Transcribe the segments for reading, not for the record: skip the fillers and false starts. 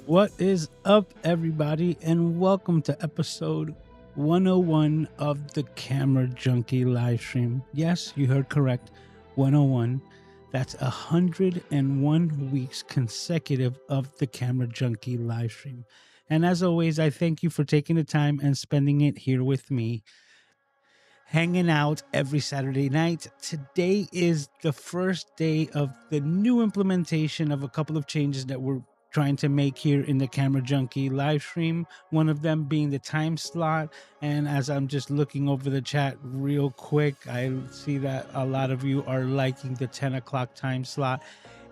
What is up, everybody, and welcome to episode 101 of the Camera Junkie live stream. Yes, you heard correct, 101. That's 101 weeks consecutive of the Camera Junkie live stream. And as always, I thank you for taking the time and spending it here with me, hanging out every Saturday night. Today is the first day of the new implementation of a couple of changes that we're trying to make here in the Camera Junkie live stream. One of them being the time slot. And as I'm just looking over the chat real quick, I see that a lot of you are liking the 10 o'clock time slot.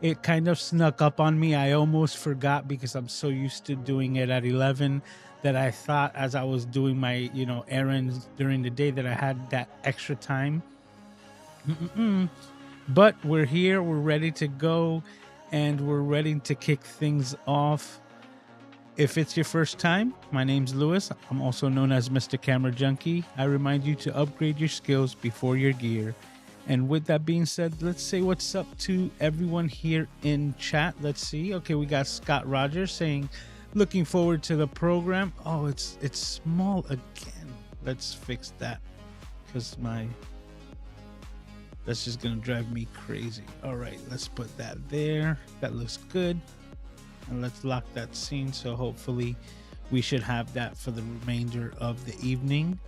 It kind of snuck up on me. I almost forgot because I'm so used to doing it at 11 that I thought as I was doing my, errands during the day that I had that extra time. But we're here, we're ready to go, and we're ready to kick things off. If it's your first time, my name's Lewis. I'm also known as Mr. Camera Junkie. I remind you to upgrade your skills before your gear. And with that being said, let's say what's up to everyone here in chat. Let's see. Okay, we got Scott Rogers saying, looking forward to the program. Oh, it's small again. Let's fix that because that's just gonna drive me crazy. All right, let's put that there. That looks good. And let's lock that scene. So hopefully we should have that for the remainder of the evening.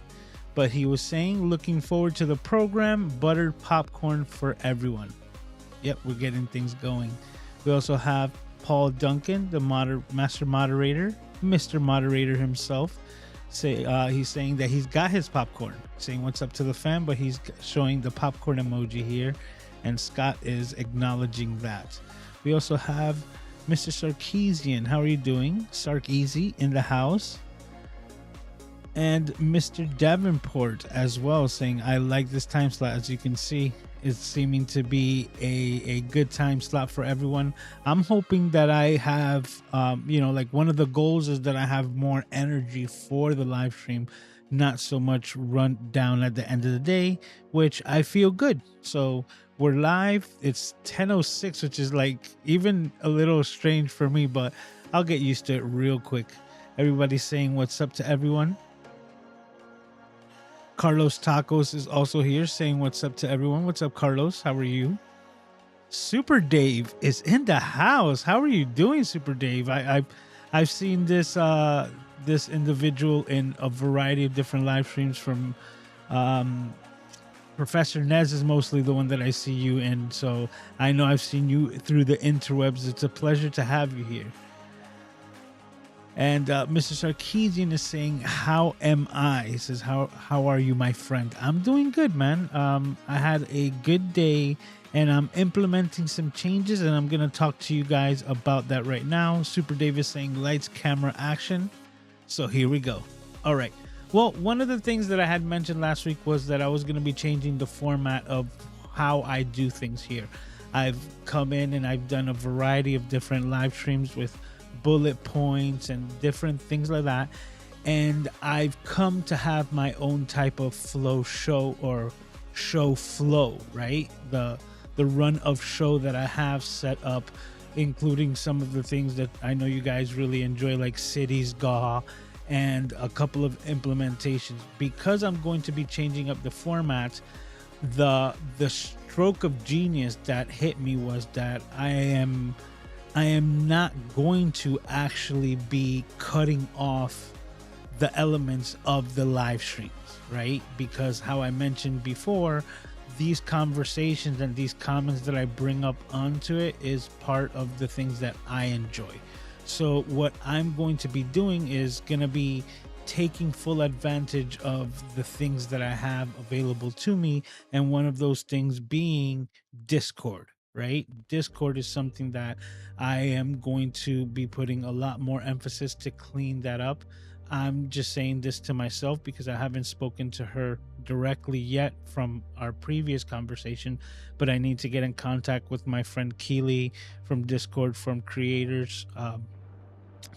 But he was saying, looking forward to the program, buttered popcorn for everyone. Yep, we're getting things going. We also have Paul Duncan, the master moderator, Mr. Moderator himself. He's saying that he's got his popcorn, saying what's up to the fam, but he's showing the popcorn emoji here, and Scott is acknowledging that. We also have Mr. Sarkeesian. How are you doing? Sarkeezy in the house. And Mr. Davenport as well, saying, I like this time slot. As you can see, it's seeming to be a good time slot for everyone. I'm hoping that I have, like one of the goals is that I have more energy for the live stream, not so much run down at the end of the day, which I feel good. So we're live. It's 10:06, which is like even a little strange for me, but I'll get used to it real quick. Everybody's saying what's up to everyone. Carlos Tacos is also here saying what's up to everyone. What's up, Carlos? How are you? Super Dave is in the house. How are you doing, Super Dave? I've seen this this individual in a variety of different live streams from Professor Nez is mostly the one that I see you in. So I know I've seen you through the interwebs. It's a pleasure to have you here. And Mr. Sarkeesian is saying, how am I? He says, how are you, my friend? I'm doing good, man. I had a good day, and I'm implementing some changes, and I'm going to talk to you guys about that right now. Super Dave is saying, lights, camera, action. So here we go. All right. Well, one of the things that I had mentioned last week was that I was going to be changing the format of how I do things here. I've come in and I've done a variety of different live streams with bullet points and different things like that, and I've come to have my own type of flow show or show flow, right? The run of show that I have set up, including some of the things that I know you guys really enjoy, like Cities Gaw and a couple of implementations. Because I'm going to be changing up the format, the stroke of genius that hit me was that I am not going to actually be cutting off the elements of the live streams, right? Because how I mentioned before, these conversations and these comments that I bring up onto it is part of the things that I enjoy. So what I'm going to be doing is going to be taking full advantage of the things that I have available to me, and one of those things being Discord. Right? Discord is something that I am going to be putting a lot more emphasis to clean that up. I'm just saying this to myself because I haven't spoken to her directly yet from our previous conversation, but I need to get in contact with my friend Keely from Discord, from Creators,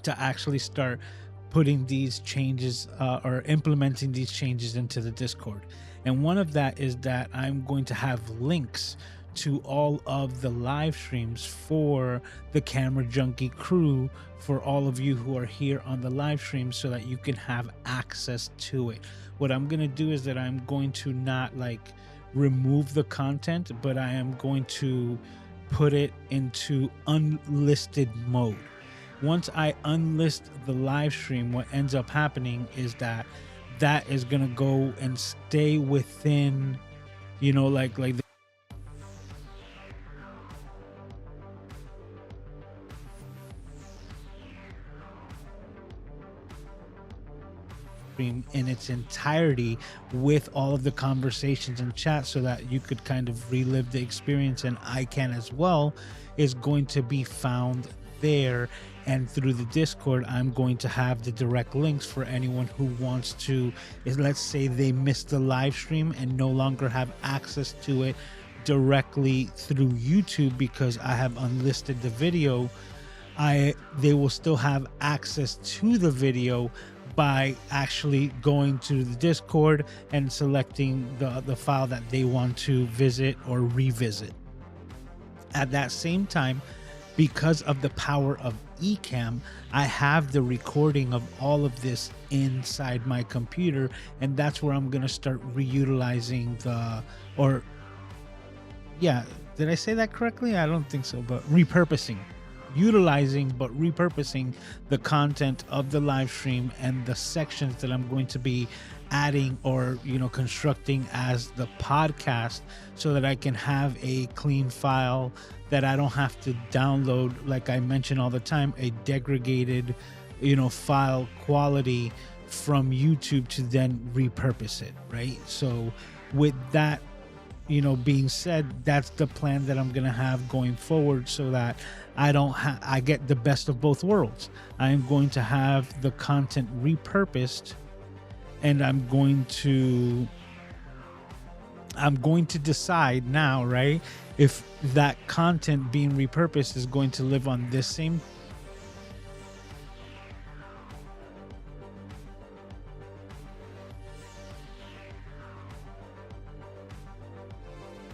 to actually start putting these changes or implementing these changes into the Discord. And one of that is that I'm going to have links to all of the live streams for the Camera Junkie crew, for all of you who are here on the live stream, so that you can have access to it. What I'm going to do is that I'm going to not like remove the content, but I am going to put it into unlisted mode. Once I unlist the live stream, what ends up happening is that is going to go and stay within, you know, like the stream in its entirety with all of the conversations and chat, so that you could kind of relive the experience, and I can as well, is going to be found there. And through the Discord, I'm going to have the direct links for anyone who wants to, let's say they missed the live stream and no longer have access to it directly through YouTube because I have unlisted the video. They will still have access to the video by actually going to the Discord and selecting the file that they want to visit or revisit. At that same time, because of the power of Ecamm, I have the recording of all of this inside my computer, and that's where I'm gonna start reutilizing did I say that correctly? I don't think so, but repurposing the content of the live stream and the sections that I'm going to be adding or, you know, constructing as the podcast, so that I can have a clean file that I don't have to download, like I mention all the time, a degraded, you know, file quality from YouTube to then repurpose it, right? So with that, you know, being said, that's the plan that I'm gonna have going forward, so that I get the best of both worlds. I am going to have the content repurposed, and I'm going to decide now, right, if that content being repurposed is going to live on this same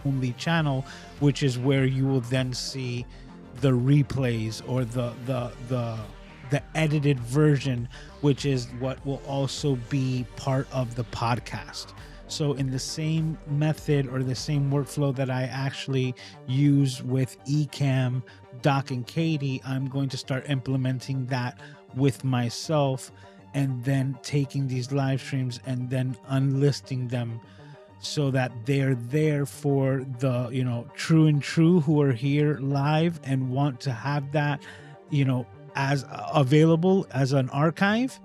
only channel, which is where you will then see the replays or the edited version, which is what will also be part of the podcast. So in the same method or the same workflow that I actually use with Ecamm, Doc, and Katie, I'm going to start implementing that with myself, and then taking these live streams and then unlisting them, so that they're there for the, you know, true who are here live and want to have that, you know, as available as an archive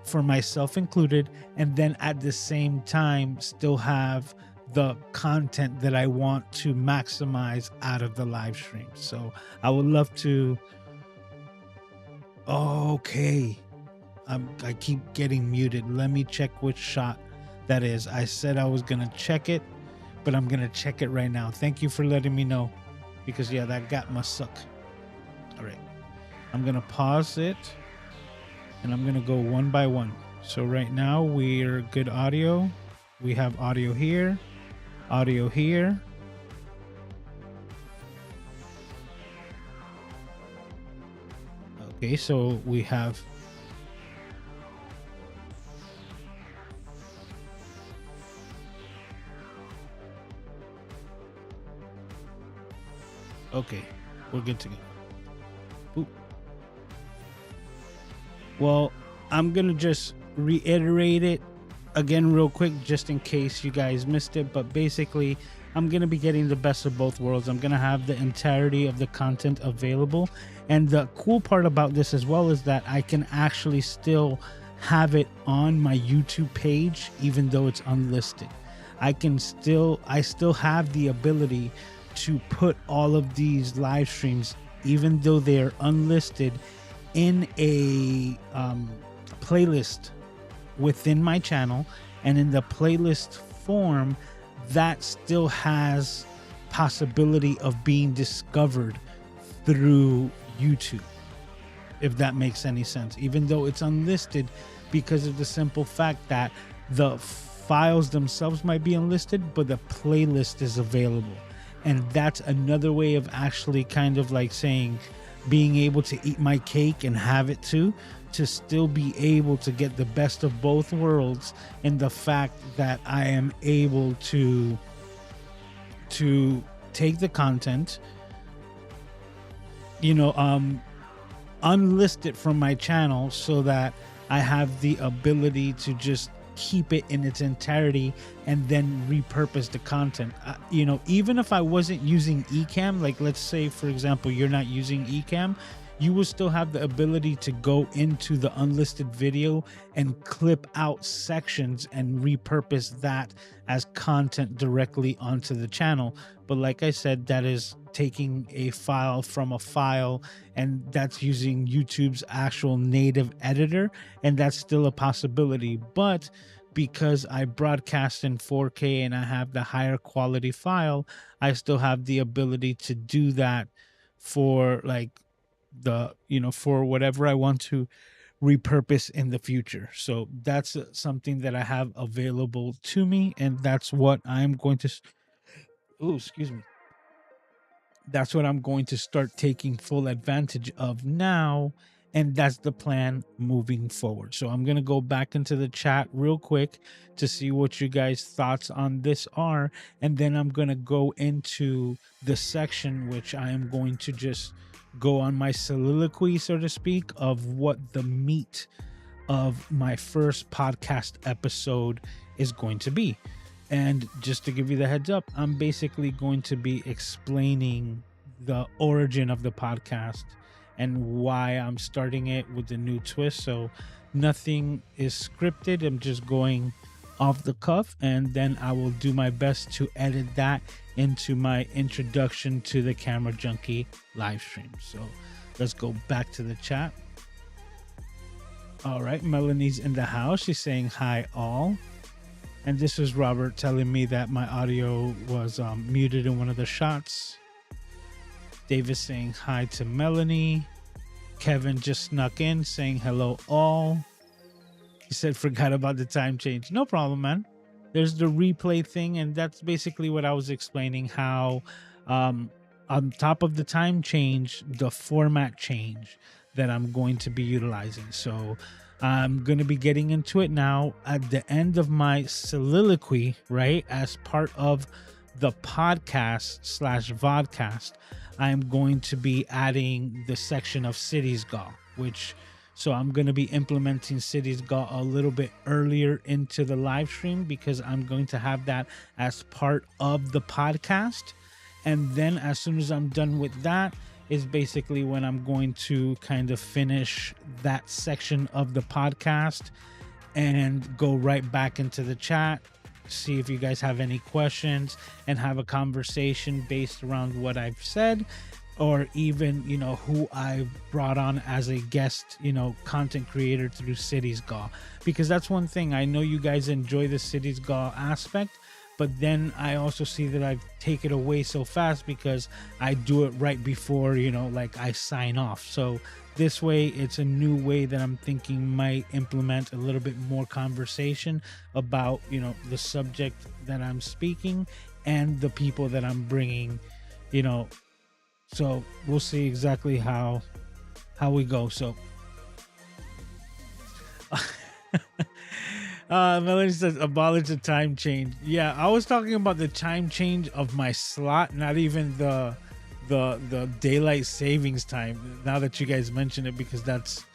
for myself included, and then at the same time still have the content that I want to maximize out of the live stream. So I would love to. Okay, I keep getting muted. Let me check which shot that is. I said I was gonna check it, but I'm gonna check it right now. Thank you for letting me know, because yeah, that gap must suck. All right, I'm gonna pause it, and I'm gonna go one by one. So right now we're good audio. We have audio here, audio here. Okay, so we have okay, we're good to go. Oop. Well, I'm gonna just reiterate it again real quick, just in case you guys missed it. But basically, I'm gonna be getting the best of both worlds. I'm gonna have the entirety of the content available, and the cool part about this as well is that I can actually still have it on my YouTube page even though it's unlisted. I still have the ability to put all of these live streams, even though they're unlisted, in a playlist within my channel, and in the playlist form that still has possibility of being discovered through YouTube, if that makes any sense, even though it's unlisted, because of the simple fact that the files themselves might be unlisted, but the playlist is available. And that's another way of actually kind of like saying, being able to eat my cake and have it too, to still be able to get the best of both worlds, in the fact that I am able to take the content, unlist it from my channel, so that I have the ability to just keep it in its entirety and then repurpose the content. Even if I wasn't using Ecamm, like let's say for example you're not using Ecamm, you will still have the ability to go into the unlisted video and clip out sections and repurpose that as content directly onto the channel. But like I said, that is taking a file from a file, and that's using YouTube's actual native editor, and that's still a possibility. But because I broadcast in 4K and I have the higher quality file, I still have the ability to do that for like for whatever I want to repurpose in the future. So that's something that I have available to me, and that's what I'm going to that's what I'm going to start taking full advantage of now, and that's the plan moving forward. So I'm going to go back into the chat real quick to see what you guys' thoughts on this are, and then I'm going to go into the section which I am going to just go on my soliloquy, so to speak, of what the meat of my first podcast episode is going to be. And just to give you the heads up, I'm basically going to be explaining the origin of the podcast and why I'm starting it with a new twist. So nothing is scripted. I'm just going off the cuff, and then I will do my best to edit that into my introduction to the Camera Junkie live stream. So let's go back to the chat. All right, Melanie's in the house. She's saying hi all. And this is Robert telling me that my audio was muted in one of the shots. Davis saying hi to Melanie. Kevin just snuck in saying hello all. He said forgot about the time change. No problem, man. There's the replay thing, and that's basically what I was explaining, how on top of the time change, the format change that I'm going to be utilizing. So I'm going to be getting into it now at the end of my soliloquy, right? As part of the podcast / vodcast, I'm going to be adding the section of Cities Gaw, so I'm going to be implementing Cities Gaw a little bit earlier into the live stream, because I'm going to have that as part of the podcast. And then as soon as I'm done with that is basically when I'm going to kind of finish that section of the podcast and go right back into the chat, see if you guys have any questions, and have a conversation based around what I've said, or even, who I brought on as a guest, content creator through Cities Gaw. Because that's one thing, I know you guys enjoy the Cities Gaw aspect, but then I also see that I've taken it away so fast because I do it right before, I sign off. So this way, it's a new way that I'm thinking might implement a little bit more conversation about, the subject that I'm speaking and the people that I'm bringing, So we'll see exactly how we go. So Melanie says abolish the time change. Yeah, I was talking about the time change of my slot, not even the daylight savings time, now that you guys mention it, because that's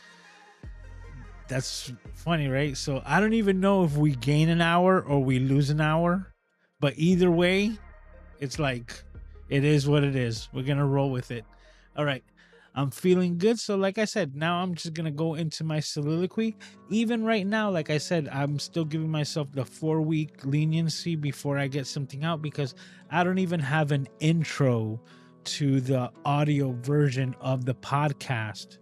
funny, right? So I don't even know if we gain an hour or we lose an hour, but either way, it's like, it is what it is. We're gonna roll with it. All right, I'm feeling good. So like I said, now I'm just gonna go into my soliloquy. Even right now, like I said, I'm still giving myself the 4-week leniency before I get something out, because I don't even have an intro to the audio version of the podcast,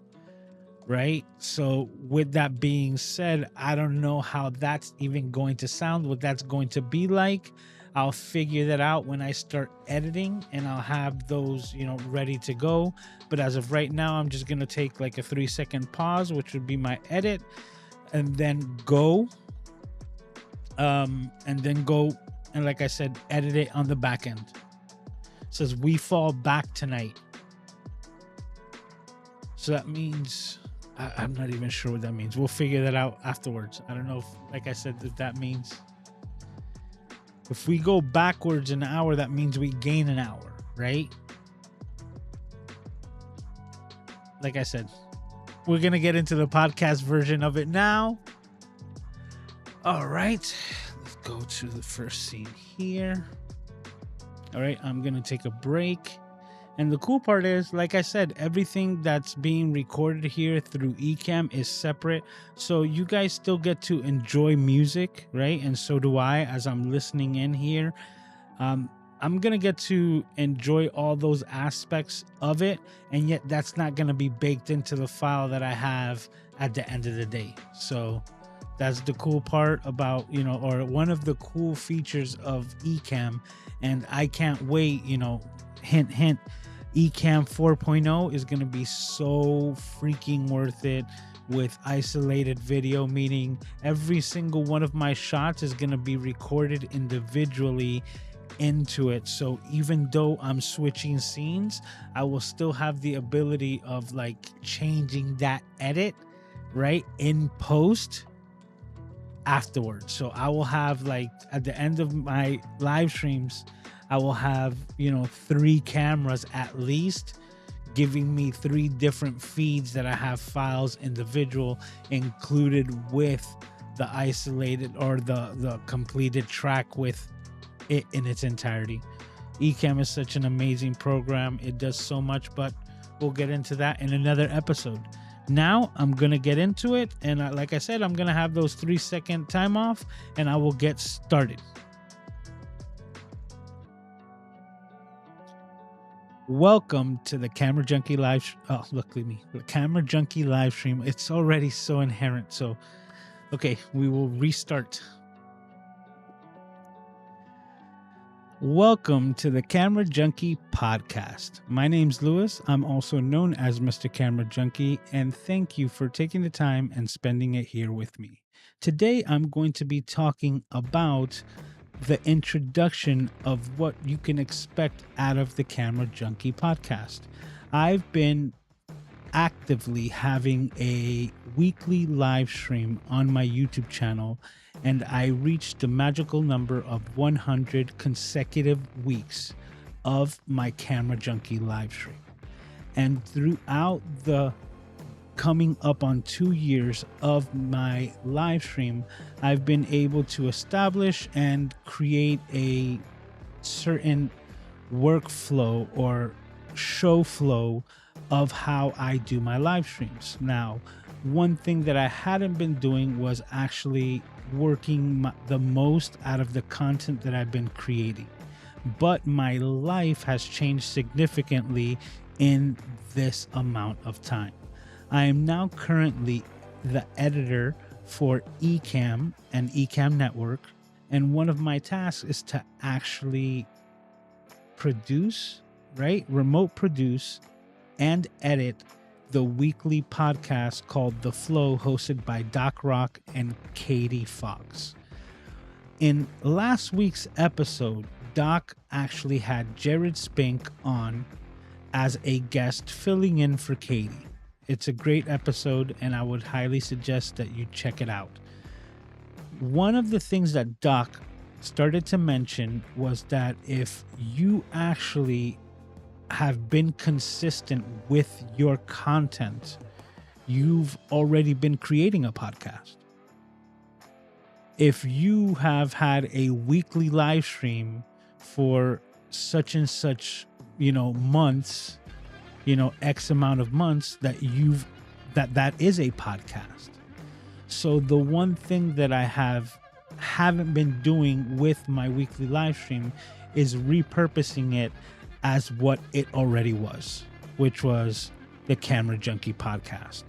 right? So with that being said, I don't know how that's even going to sound, what that's going to be like. I'll figure that out when I start editing, and I'll have those, ready to go. But as of right now, I'm just going to take like a 3-second pause, which would be my edit, and then go. And like I said, edit it on the back end. says we fall back tonight. So that means I'm not even sure what that means. We'll figure that out afterwards. I don't know if, like I said, if that means if we go backwards an hour, that means we gain an hour, right? Like I said, we're going to get into the podcast version of it now. All right. Let's go to the first scene here. All right. I'm going to take a break. And the cool part is, like I said, everything that's being recorded here through Ecamm is separate. So you guys still get to enjoy music, right? And so do I as I'm listening in here. I'm going to get to enjoy all those aspects of it. And yet that's not going to be baked into the file that I have at the end of the day. So that's the cool part about, you know, or one of the cool features of Ecamm. And I can't wait, you know, hint, hint. Ecamm 4.0 is going to be so freaking worth it with isolated video, meaning every single one of my shots is going to be recorded individually into it. So even though I'm switching scenes, I will still have the ability of like changing that edit right in post afterwards. So I will have like at the end of my live streams, I will have, you know, 3 cameras at least giving me 3 different feeds that I have files individual included with the isolated or the completed track with it in its entirety. Ecamm is such an amazing program. It does so much, but we'll get into that in another episode. Now I'm going to get into it. And like I said, I'm going to have those 3-second time off and I will get started. Welcome to the Camera Junkie live. Oh, look at me. The Camera Junkie live stream. It's already so inherent. So, okay, we will restart. Welcome to the Camera Junkie podcast. My name's Lewis. I'm also known as Mr. Camera Junkie, and thank you for taking the time and spending it here with me. Today, I'm going to be talking about the introduction of what you can expect out of the Camera Junkie podcast. I've been actively having a weekly live stream on my YouTube channel, and I reached the magical number of 100 consecutive weeks of my Camera Junkie live stream. And throughout the coming up on 2 years of my live stream, I've been able to establish and create a certain workflow or show flow of how I do my live streams. Now, one thing that I hadn't been doing was actually working the most out of the content that I've been creating. But my life has changed significantly in this amount of time. I am now currently the editor for Ecamm and Ecamm Network, and one of my tasks is to actually produce, right? Remote produce and edit the weekly podcast called The Flow, hosted by Doc Rock and Katie Fox. In last week's episode, Doc actually had Jared Spink on as a guest filling in for Katie. It's a great episode, and I would highly suggest that you check it out. One of the things that Doc started to mention was that if you actually have been consistent with your content, you've already been creating a podcast. If you have had a weekly live stream for such and such, months, X amount of months, that is a podcast. So the one thing that I haven't been doing with my weekly live stream is repurposing it as what it already was, which was the Camera Junkie podcast.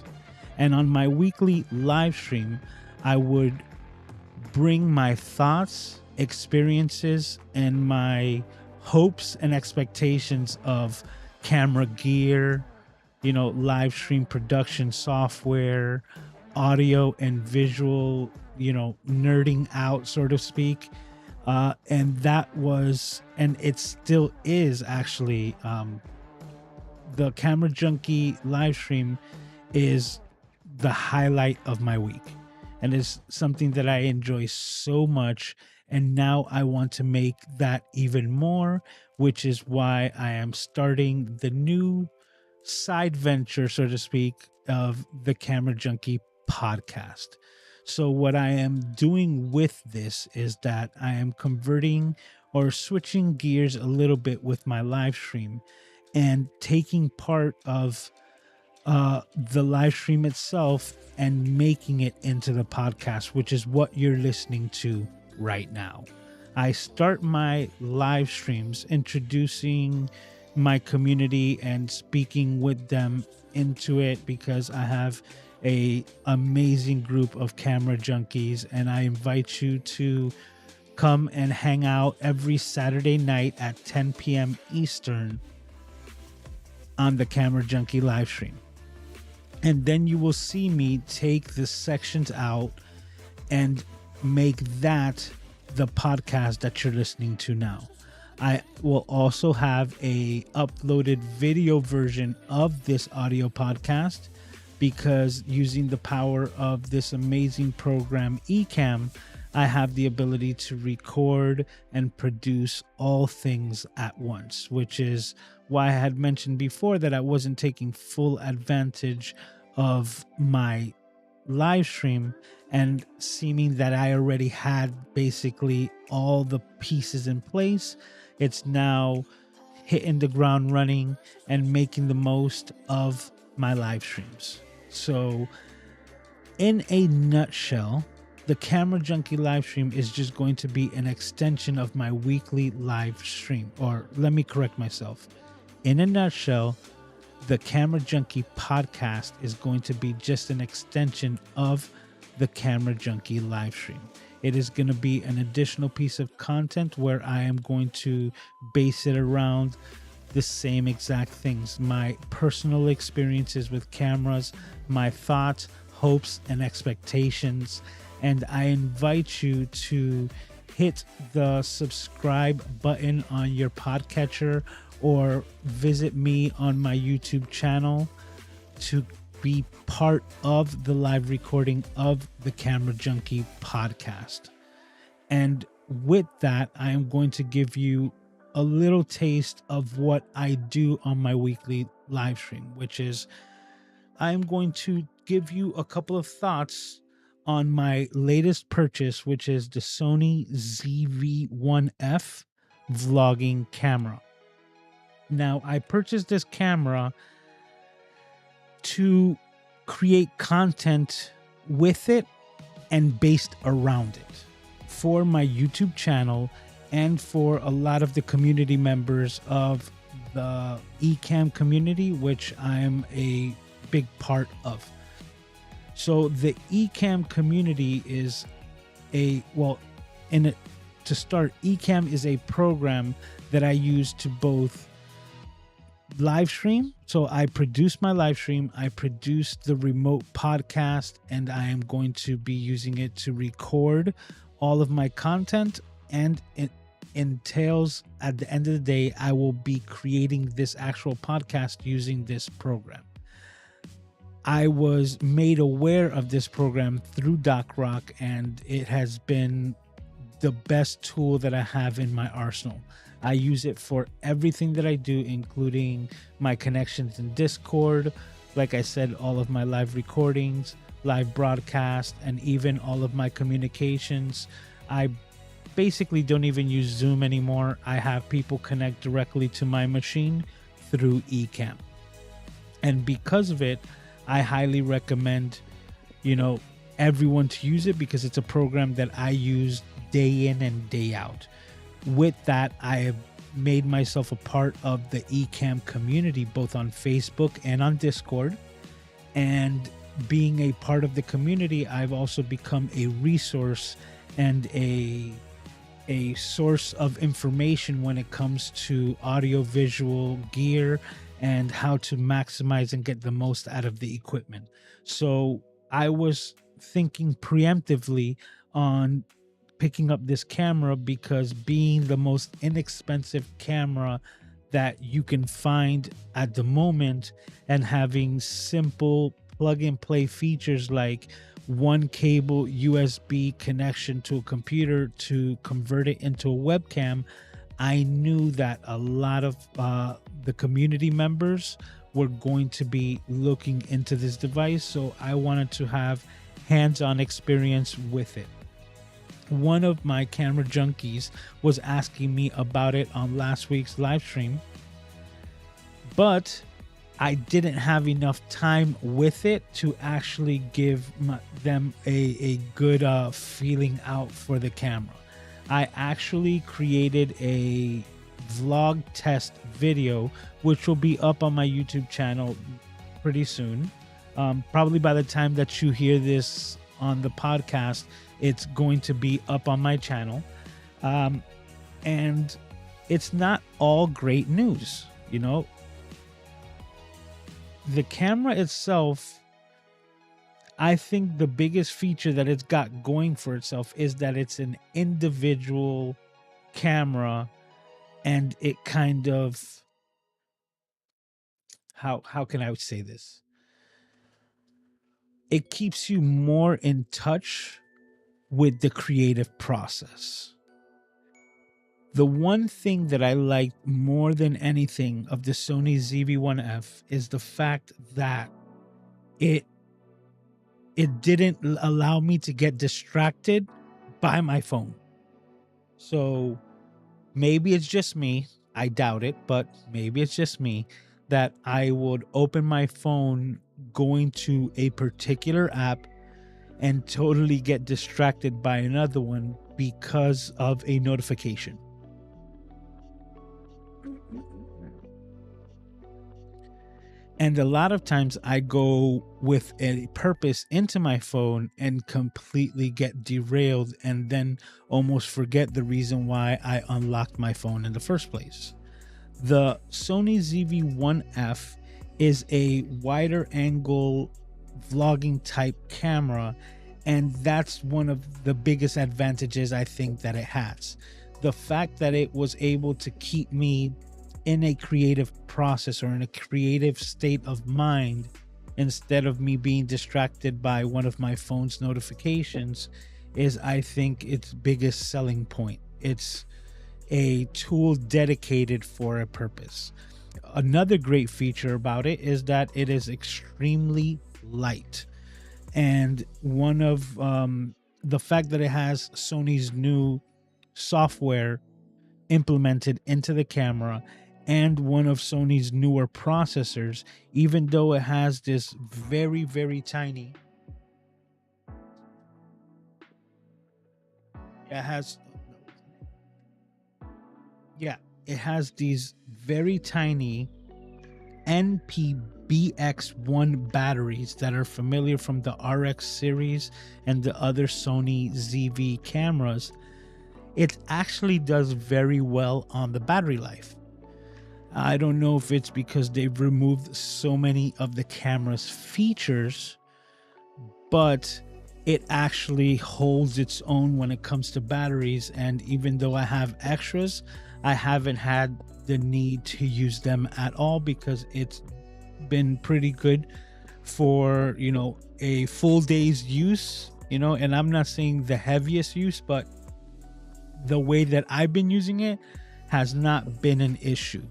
And on my weekly live stream, I would bring my thoughts, experiences, and my hopes and expectations of camera gear, live stream production software, audio and visual, nerding out, so to speak. And that was, and it still is actually, the Camera Junkie live stream is the highlight of my week, and it's something that I enjoy so much. And now I want to make that even more, which is why I am starting the new side venture, so to speak, of the Camera Junkie podcast. So, what I am doing with this is that I am converting or switching gears a little bit with my live stream and taking part of the live stream itself and making it into the podcast, which is what you're listening to right now. I start my live streams introducing my community and speaking with them into it because I have a amazing group of camera junkies, and I invite you to come and hang out every Saturday night at 10 p.m. Eastern on the Camera Junkie live stream. And then you will see me take the sections out and make that the podcast that you're listening to now. I will also have a uploaded video version of this audio podcast, because using the power of this amazing program Ecamm, I have the ability to record and produce all things at once, which is why I had mentioned before that I wasn't taking full advantage of my live stream, and seeming that I already had basically all the pieces in place. It's now hitting the ground running and making the most of my live streams. So in a nutshell, the Camera Junkie live stream is just going to be an extension of my weekly live stream. Or let me correct myself. In a nutshell, the Camera Junkie podcast is going to be just an extension of the Camera Junkie live stream. It is going to be an additional piece of content where I am going to base it around the same exact things: my personal experiences with cameras, my thoughts, hopes, and expectations. And I invite you to hit the subscribe button on your podcatcher or visit me on my YouTube channel to be part of the live recording of the Camera Junkie podcast. And with that, I am going to give you a little taste of what I do on my weekly live stream, which is I'm going to give you a couple of thoughts on my latest purchase, which is the Sony ZV-1F vlogging camera. Now, I purchased this camera to create content with it and based around it for my YouTube channel and for a lot of the community members of the Ecamm community, which I am a big part of. So the Ecamm community is to start, Ecamm is a program that I use to both live stream. So I produce my live stream, I produce the remote podcast, and I am going to be using it to record all of my content. And it entails, at the end of the day, I will be creating this actual podcast using this program. I was made aware of this program through DocRock, and it has been the best tool that I have in my arsenal. I use it for everything that I do, including my connections in Discord, like I said, all of my live recordings, live broadcast, and even all of my communications. I basically don't even use Zoom anymore. I have people connect directly to my machine through Ecamm. And because of it, I highly recommend, everyone to use it, because it's a program that I use day in and day out. With that, I have made myself a part of the Ecamm community, both on Facebook and on Discord. And being a part of the community, I've also become a resource and a source of information when it comes to audio-visual gear and how to maximize and get the most out of the equipment. So I was thinking preemptively on picking up this camera because being the most inexpensive camera that you can find at the moment, and having simple plug and play features like one cable USB connection to a computer to convert it into a webcam, I knew that a lot of the community members were going to be looking into this device. So I wanted to have hands-on experience with it. One of my camera junkies was asking me about it on last week's live stream, but I didn't have enough time with it to actually give them a good feeling out for the camera. I actually created a vlog test video, which will be up on my YouTube channel pretty soon. Probably by the time that you hear this on the podcast, it's going to be up on my channel. And it's not all great news, you know. The camera itself, I think the biggest feature that it's got going for itself is that it's an individual camera, and it kind of, how can I say this? It keeps you more in touch with the creative process. The one thing that I like more than anything of the Sony ZV-1F is the fact that it didn't allow me to get distracted by my phone. So maybe it's just me, I doubt it, but maybe it's just me, that I would open my phone going to a particular app and totally get distracted by another one because of a notification. And a lot of times I go with a purpose into my phone and completely get derailed, and then almost forget the reason why I unlocked my phone in the first place. The Sony ZV-1F is a wider angle vlogging type camera, and that's one of the biggest advantages I think that it has. The fact that it was able to keep me in a creative process or in a creative state of mind instead of me being distracted by one of my phone's notifications is, I think, its biggest selling point. It's a tool dedicated for a purpose. Another great feature about it is that it is extremely light, and one of the fact that it has Sony's new software implemented into the camera and one of Sony's newer processors, even though it has this very, very tiny, it has these very tiny NPBX1 batteries that are familiar from the RX series and the other Sony ZV cameras. It actually does very well on the battery life. I don't know if it's because they've removed so many of the camera's features, but it actually holds its own when it comes to batteries. And even though I have extras, I haven't had the need to use them at all because it's been pretty good for, you know, a full day's use, you know. And I'm not saying the heaviest use, but the way that I've been using it has not been an issue.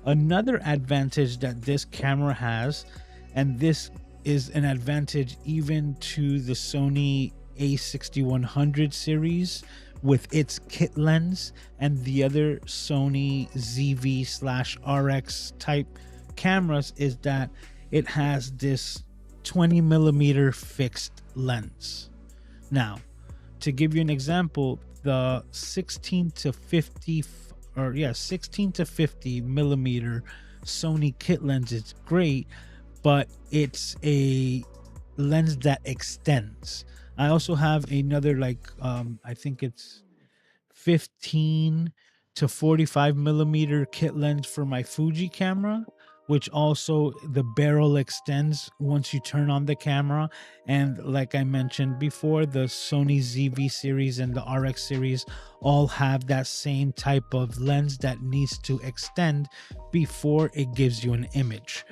Another advantage that this camera has, and this is an advantage even to the Sony A6100 series with its kit lens and the other Sony ZV/RX type cameras, is that it has this 20 millimeter fixed lens. Now, to give you an example, the 16 to 50 millimeter Sony kit lens is great, but it's a lens that extends. I also have another, like, I think it's 15 to 45 millimeter kit lens for my Fuji camera, which also the barrel extends once you turn on the camera. And like I mentioned before, the Sony ZV series and the RX series all have that same type of lens that needs to extend before it gives you an image.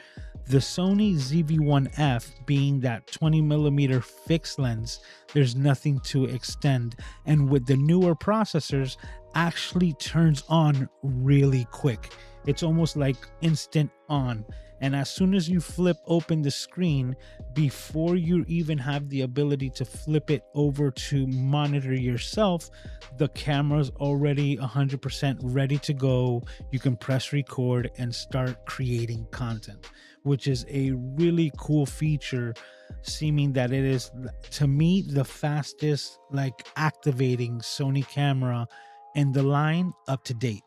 The Sony ZV-1F being that 20mm fixed lens, there's nothing to extend, and with the newer processors actually turns on really quick. It's almost like instant on, and as soon as you flip open the screen, before you even have the ability to flip it over to monitor yourself, the camera's already 100% ready to go. You can press record and start creating content, which is a really cool feature, seeming that it is, to me, the fastest like activating Sony camera in the line up to date.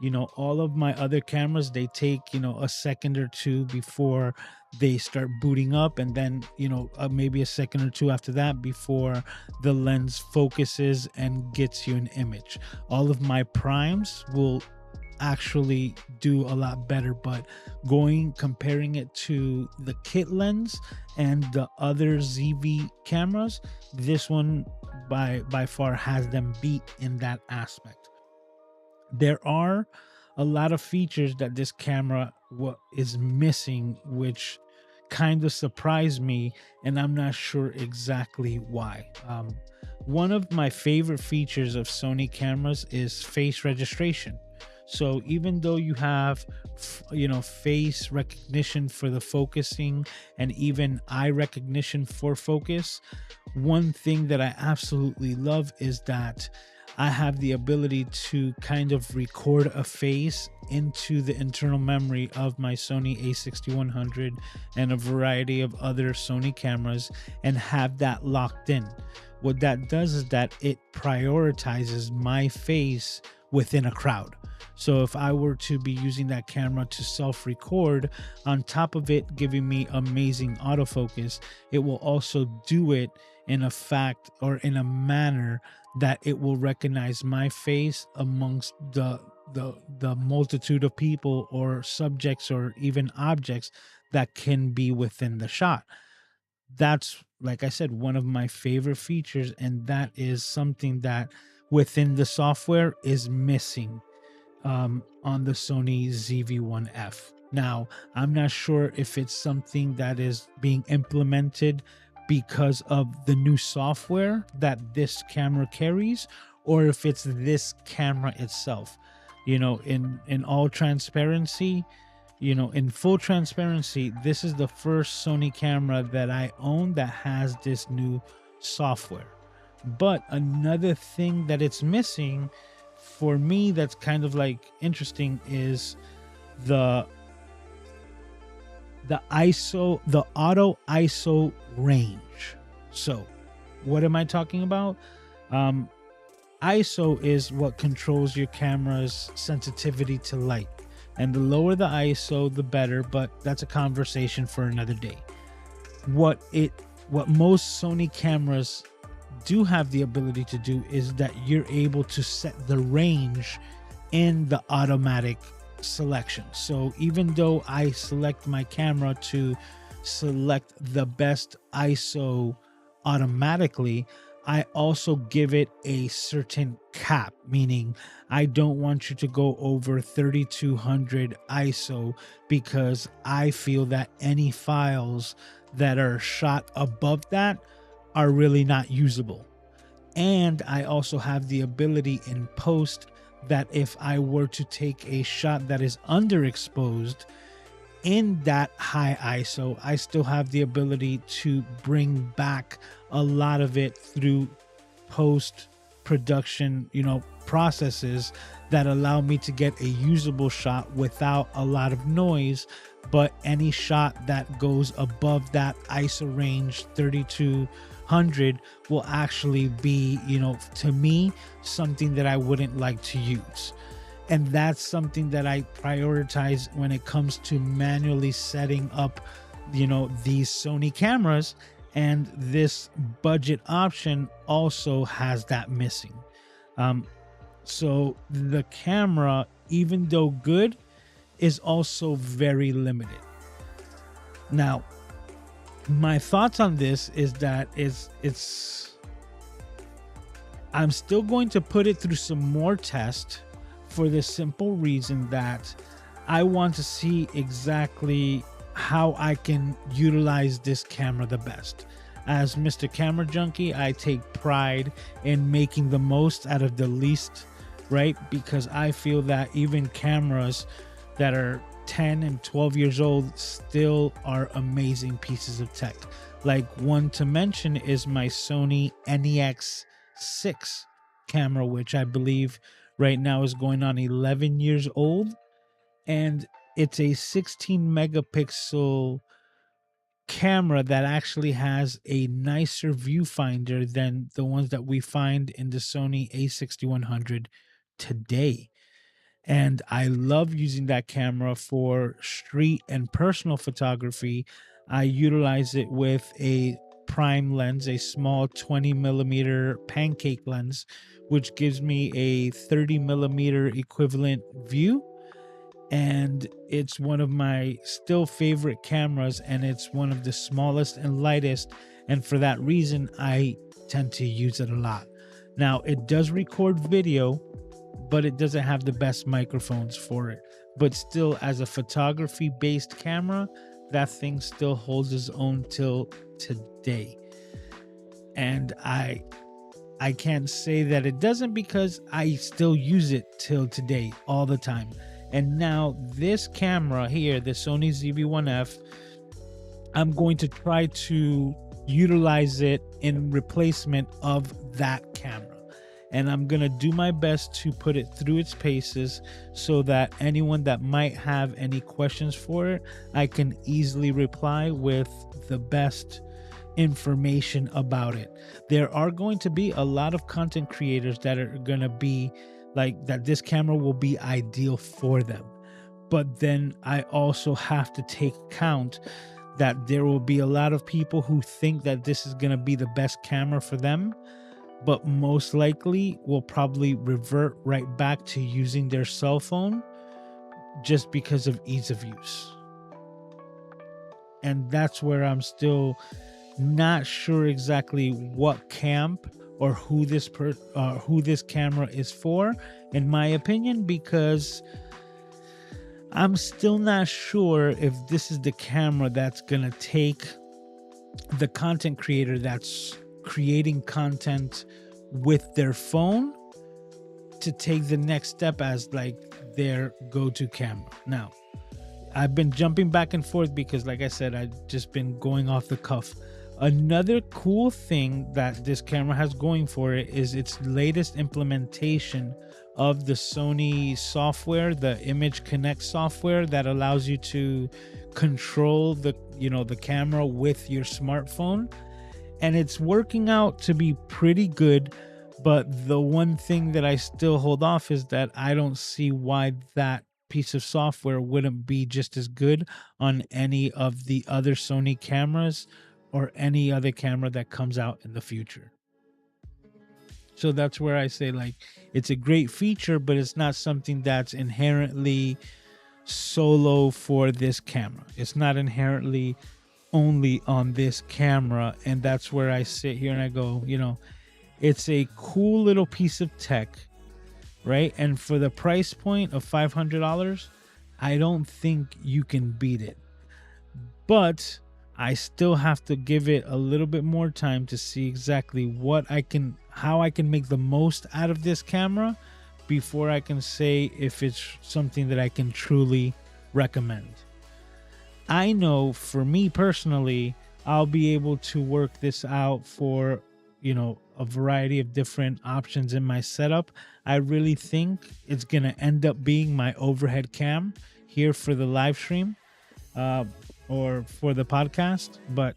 You know, all of my other cameras, they take, you know, a second or two before they start booting up, and then, you know, maybe a second or two after that before the lens focuses and gets you an image. All of my primes will actually do a lot better, but comparing it to the kit lens and the other ZV cameras, this one by far has them beat in that aspect. There are a lot of features that this camera is missing, which kind of surprised me, and I'm not sure exactly why. One of my favorite features of Sony cameras is face registration. So even though you have, you know, face recognition for the focusing and even eye recognition for focus, one thing that I absolutely love is that I have the ability to kind of record a face into the internal memory of my Sony a6100 and a variety of other Sony cameras and have that locked in. What that does is that it prioritizes my face within a crowd. So if I were to be using that camera to self-record, on top of it giving me amazing autofocus, it will also do it in a manner that it will recognize my face amongst the multitude of people or subjects or even objects that can be within the shot. That's, like I said, one of my favorite features, and that is something that within the software is missing on the Sony ZV-1F. Now, I'm not sure if it's something that is being implemented because of the new software that this camera carries, or if it's this camera itself. You know, in all transparency, you know, in full transparency, this is the first Sony camera that I own that has this new software. But another thing that it's missing for me that's kind of like interesting is the auto ISO range. So what am I talking about? ISO is what controls your camera's sensitivity to light, and the lower the ISO the better, but that's a conversation for another day. What most Sony cameras do have the ability to do is that you're able to set the range in the automatic selection. So even though I select my camera to select the best ISO automatically, I also give it a certain cap, meaning I don't want you to go over 3200 ISO because I feel that any files that are shot above that are really not usable. And I also have the ability in post that if I were to take a shot that is underexposed in that high ISO, I still have the ability to bring back a lot of it through post production, you know, processes that allow me to get a usable shot without a lot of noise. But any shot that goes above that ISO range 3200 will actually be, you know, to me, something that I wouldn't like to use. And that's something that I prioritize when it comes to manually setting up, you know, these Sony cameras. And this budget option also has that missing. So the camera, even though good, is also very limited. Now, my thoughts on this is that I'm still going to put it through some more tests for the simple reason that I want to see exactly how I can utilize this camera the best. As Mr. Camera Junkie, I take pride in making the most out of the least, right? Because I feel that even cameras that are 10 and 12 years old still are amazing pieces of tech. Like, one to mention is my Sony NEX6 camera, which I believe right now is going on 11 years old. And it's a 16 megapixel camera that actually has a nicer viewfinder than the ones that we find in the Sony A6100 today. And I love using that camera for street and personal photography. I utilize it with a prime lens, a small 20 millimeter pancake lens, which gives me a 30 millimeter equivalent view. And it's one of my still favorite cameras, and it's one of the smallest and lightest. And for that reason, I tend to use it a lot. Now, it does record video, but it doesn't have the best microphones for it. But still, as a photography based camera, that thing still holds its own till today. And I can't say that it doesn't, because I still use it till today all the time. And now this camera here, the Sony ZV-1F, I'm going to try to utilize it in replacement of that camera. And I'm going to do my best to put it through its paces so that anyone that might have any questions for it, I can easily reply with the best information about it. There are going to be a lot of content creators that are going to be like that this camera will be ideal for them. But then I also have to take account that there will be a lot of people who think that this is going to be the best camera for them, but most likely will probably revert right back to using their cell phone just because of ease of use. And that's where I'm still not sure exactly what camp or who this camera is for, in my opinion, because I'm still not sure if this is the camera that's gonna take the content creator that's creating content with their phone to take the next step as like their go-to camera. Now, I've been jumping back and forth because, like I said, I've just been going off the cuff. Another cool thing that this camera has going for it is its latest implementation of the Sony software, the Image Connect software that allows you to control the camera with your smartphone. And it's working out to be pretty good. But the one thing that I still hold off is that I don't see why that piece of software wouldn't be just as good on any of the other Sony cameras or any other camera that comes out in the future. So that's where I say, like, it's a great feature, but it's not something that's inherently solo for this camera. It's not inherently only on this camera. And that's where I sit here and I go, it's a cool little piece of tech, right? And for the price point of $500, I don't think you can beat it. But I still have to give it a little bit more time to see exactly how I can make the most out of this camera before I can say if it's something that I can truly recommend. I know for me personally, I'll be able to work this out for, a variety of different options in my setup. I really think it's going to end up being my overhead cam here for the live stream. Or for the podcast, but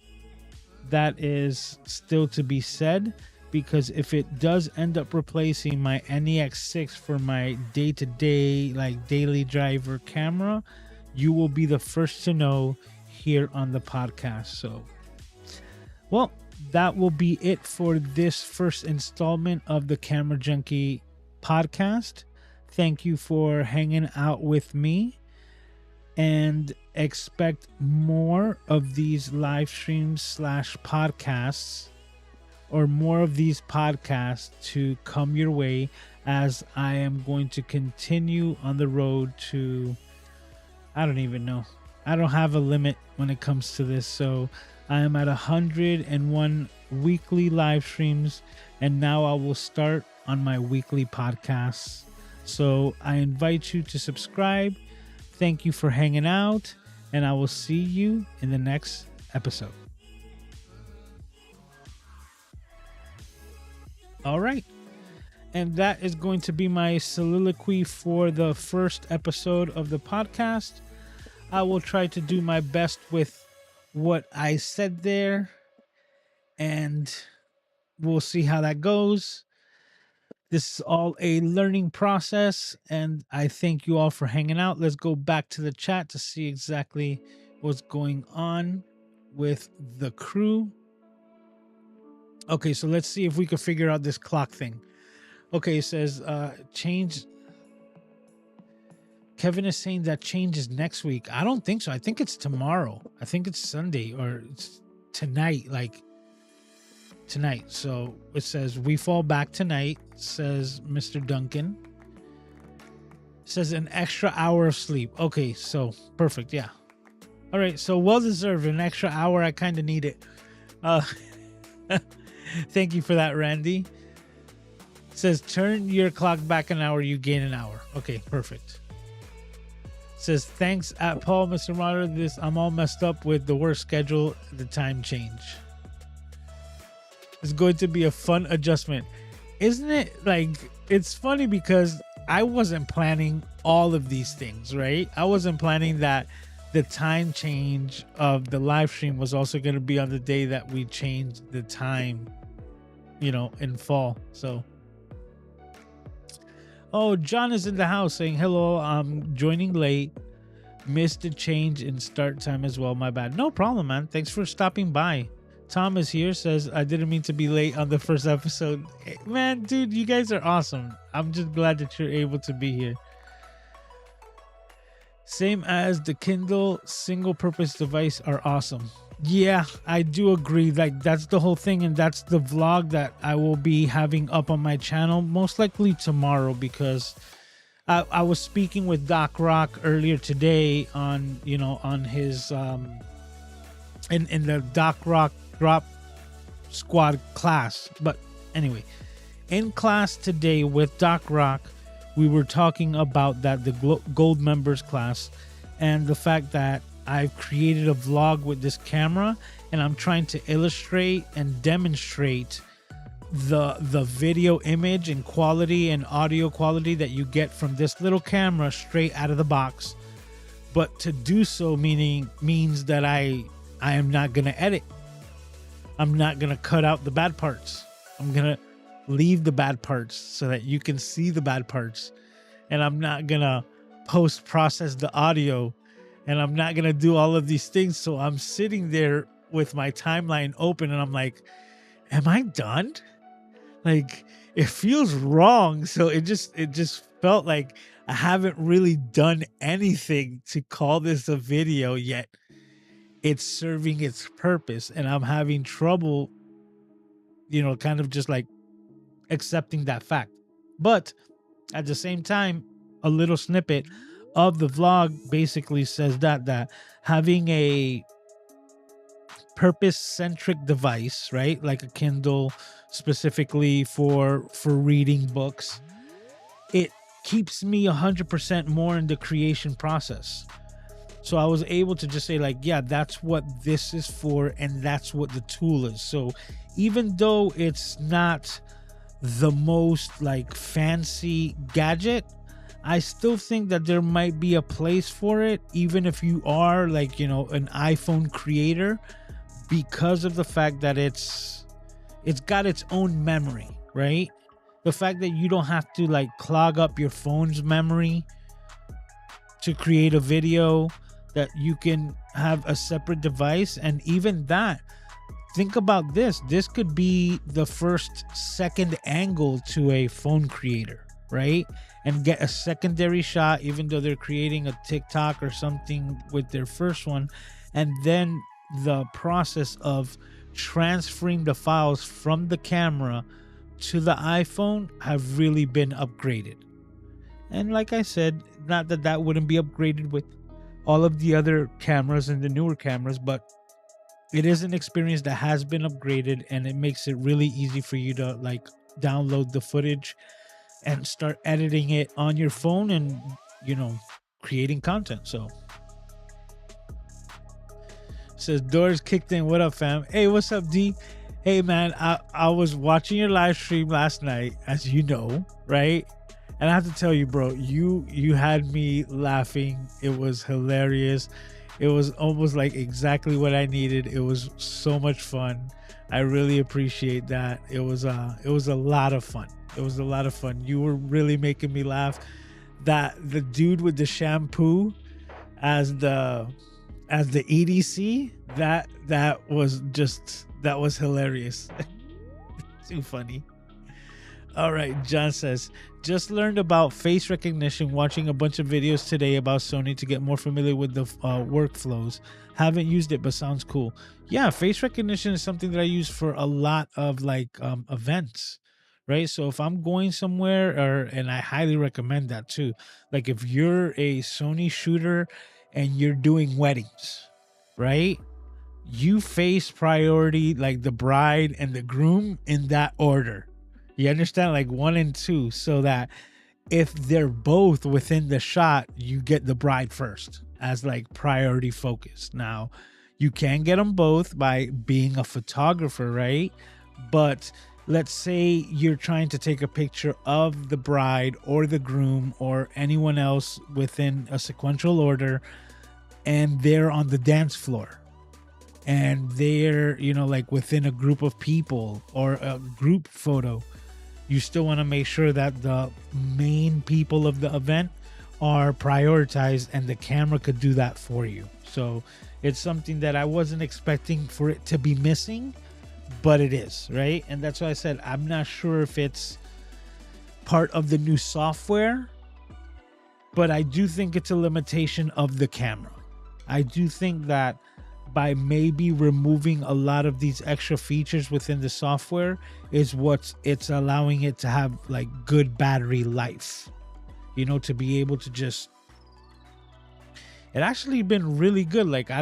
that is still to be said, because if it does end up replacing my NEX6 for my day-to-day, like daily driver camera, you will be the first to know here on the podcast. So, well, that will be it for this first installment of the Camera Junkie podcast. Thank you for hanging out with me. and expect more of these live streams / podcasts, or more of these podcasts to come your way, as I am going to continue on the road to, I don't even know. I don't have a limit when it comes to this. So I am at 101 weekly live streams, and now I will start on my weekly podcasts. So I invite you to subscribe. Thank you for hanging out, and I will see you in the next episode. All right. And that is going to be my soliloquy for the first episode of the podcast. I will try to do my best with what I said there, and we'll see how that goes. This is all a learning process, and I thank you all for hanging out. Let's go back to the chat to see exactly what's going on with the crew. Okay, so let's see if we can figure out this clock thing. Okay, it says change. Kevin is saying that change is next week. I don't think so. I think it's tomorrow. I think it's Sunday, or it's tonight, like tonight. So it says we fall back tonight, says Mr. Duncan. It says an extra hour of sleep. Okay, so perfect. Yeah. All right, so well deserved. An extra hour. I kind of need it. Thank you for that, Randy. It says turn your clock back an hour, you gain an hour. Okay, perfect. It says thanks at Paul, Mr. Martyr. This I'm all messed up with the work schedule, the time change. It's going to be a fun adjustment. Isn't it? Like, it's funny because I wasn't planning all of these things, right? I wasn't planning that the time change of the live stream was also going to be on the day that we changed the time, in fall. So, oh, John is in the house saying, hello, I'm joining late. Missed the change in start time as well. My bad. No problem, man. Thanks for stopping by. Tom is here, says, I didn't mean to be late on the first episode. Hey, man, dude, you guys are awesome. I'm just glad that you're able to be here. Same as the Kindle single-purpose device are awesome. Yeah, I do agree. Like, that's the whole thing, and that's the vlog that I will be having up on my channel, most likely tomorrow, because I was speaking with Doc Rock earlier today on, on his in the Doc Rock Drop Squad class. But anyway, in class today with Doc Rock, we were talking about the gold members class, and the fact that I've created a vlog with this camera, and I'm trying to illustrate and demonstrate the video image and quality and audio quality that you get from this little camera straight out of the box. But to do so means that I am not going to edit. I'm not going to cut out the bad parts. I'm going to leave the bad parts so that you can see the bad parts. And I'm not going to post-process the audio. And I'm not going to do all of these things. So I'm sitting there with my timeline open, and I'm like, am I done? Like, it feels wrong. So it just felt like I haven't really done anything to call this a video yet. It's serving its purpose, and I'm having trouble, kind of just like accepting that fact. But at the same time, a little snippet of the vlog basically says that having a purpose-centric device, right, like a Kindle specifically for reading books, it keeps me 100% more in the creation process. So I was able to just say, like, yeah, that's what this is for, and that's what the tool is. So even though it's not the most like fancy gadget, I still think that there might be a place for it, even if you are like, an iPhone creator, because of the fact that it's got its own memory, right? The fact that you don't have to like clog up your phone's memory to create a video, that you can have a separate device. And even that, think about this could be the second angle to a phone creator, right? And get a secondary shot, even though they're creating a TikTok or something with their first one. And then the process of transferring the files from the camera to the iPhone have really been upgraded. And like I said, not that that wouldn't be upgraded with all of the other cameras and the newer cameras, but it is an experience that has been upgraded, and it makes it really easy for you to like download the footage and start editing it on your phone and, you know, creating content. So says doors kicked in. What up, fam? Hey, what's up, D? Hey man, I was watching your live stream last night, as you know, right? And I have to tell you, bro, you had me laughing. It was hilarious. It was almost like exactly what I needed. It was so much fun. I really appreciate that. It was a lot of fun. It was a lot of fun. You were really making me laugh. That the dude with the shampoo as the EDC, that was hilarious. Too funny. All right, John says, just learned about face recognition watching a bunch of videos today about Sony to get more familiar with the workflows. Haven't used it, but sounds cool. Yeah, face recognition is something that I use for a lot of like events, right? So if I'm going somewhere, and I highly recommend that too. Like if you're a Sony shooter and you're doing weddings, right? You face priority like the bride and the groom in that order. You understand? Like 1 and 2, so that if they're both within the shot, you get the bride first as like priority focus. Now, you can get them both by being a photographer, right? But let's say you're trying to take a picture of the bride or the groom or anyone else within a sequential order, and they're on the dance floor, and they're, you know, like within a group of people or a group photo. You still want to make sure that the main people of the event are prioritized, and the camera could do that for you. So it's something that I wasn't expecting for it to be missing, but it is, right? And that's why I said I'm not sure if it's part of the new software, but I do think it's a limitation of the camera. I do think that by maybe removing a lot of these extra features within the software is what's it's allowing it to have like good battery life, you know, to be able to just, it actually been really good. Like I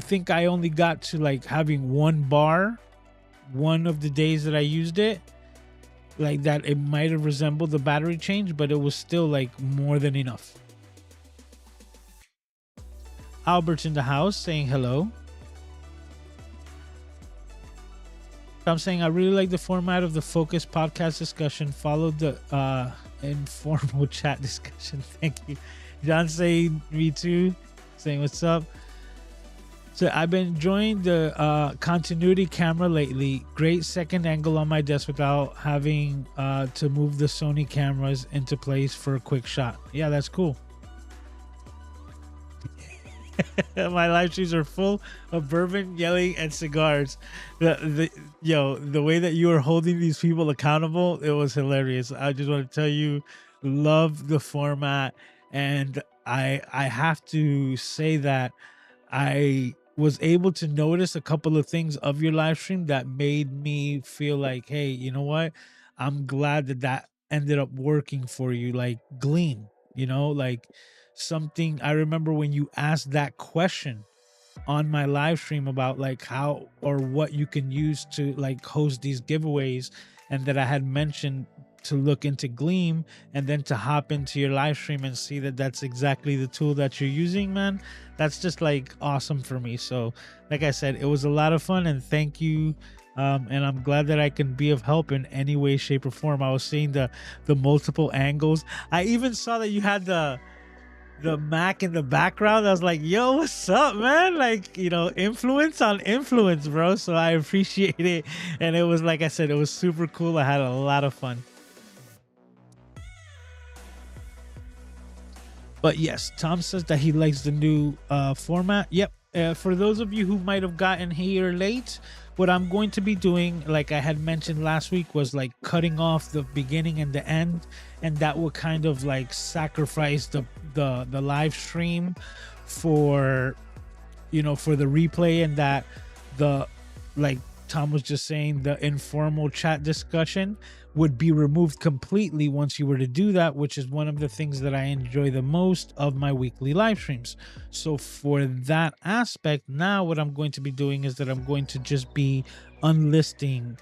think I only got to like having one bar one of the days that I used it, like that it might have resembled the battery change, but it was still like more than enough. Albert's in the house saying hello. I'm saying I really like the format of the focus podcast discussion. Follow the informal chat discussion. Thank you. John saying me too. Saying what's up. So I've been enjoying the continuity camera lately. Great second angle on my desk without having to move the Sony cameras into place for a quick shot. Yeah, that's cool. My live streams are full of bourbon, yelling, and cigars. The way that you are holding these people accountable, it was hilarious. I just want to tell you, love the format, and I have to say that I was able to notice a couple of things of your live stream that made me feel like, hey, you know what? I'm glad that ended up working for you. Like Gleam, you know, like something. I remember when you asked that question on my live stream about like how or what you can use to like host these giveaways, and that I had mentioned to look into Gleam, and then to hop into your live stream and see that that's exactly the tool that you're using, man. That's just like awesome for me. So like I said, it was a lot of fun, and thank you. And I'm glad that I can be of help in any way, shape, or form. I was seeing the multiple angles. I even saw that you had the Mac in the background. I was like, yo, what's up, man? Like, you know, influence on influence, bro. So I appreciate it. And it was, like I said, it was super cool. I had a lot of fun. But yes, Tom says that he likes the new format. Yep. For those of you who might have gotten here late, what I'm going to be doing, like I had mentioned last week, was like cutting off the beginning and the end, and that would kind of like sacrifice the live stream for, you know, for the replay, and that the, like Tom was just saying, the informal chat discussion would be removed completely once you were to do that, which is one of the things that I enjoy the most of my weekly live streams. So for that aspect, now what I'm going to be doing is that I'm going to just be unlisting